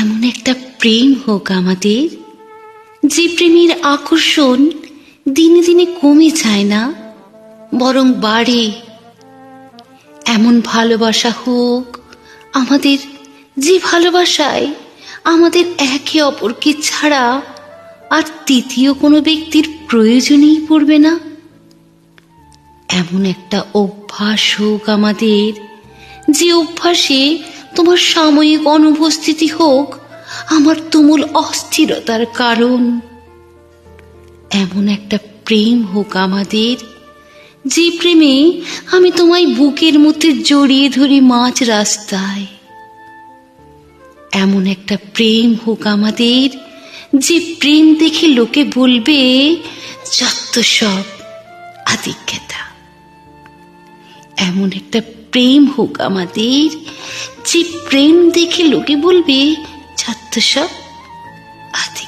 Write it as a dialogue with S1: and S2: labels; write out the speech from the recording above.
S1: এমন একটা প্রেম হোক আমাদের, যে প্রেমের আকর্ষণ দিনে দিনে কমে যায় না, বরং বাড়ে। এমন ভালোবাসা হোক আমাদের, যে ভালোবাসায় আমাদের একে অপরকে ছাড়া আর তৃতীয় কোনো ব্যক্তির প্রয়োজনই পড়বে না। এমন একটা অভ্যাস হোক আমাদের, যে অভ্যাসে তোমার সাময়িক অনুপস্থিতি হোক আমার তুমুল অস্থিরতার কারণ। এমন একটা প্রেম হোক আমাদের, যে প্রেমে আমি তোমায় বুকের মধ্যে জড়িয়ে ধরি মাঝ রাস্তায়। এমন একটা প্রেম হোক আমাদের, যে প্রেম দেখে লোকে বলবে যত সব আদিক্ষেতা। এমন একটা প্রেম হোক আমাদের, যে প্রেম দেখে লোকে বলবে যত সব আদি।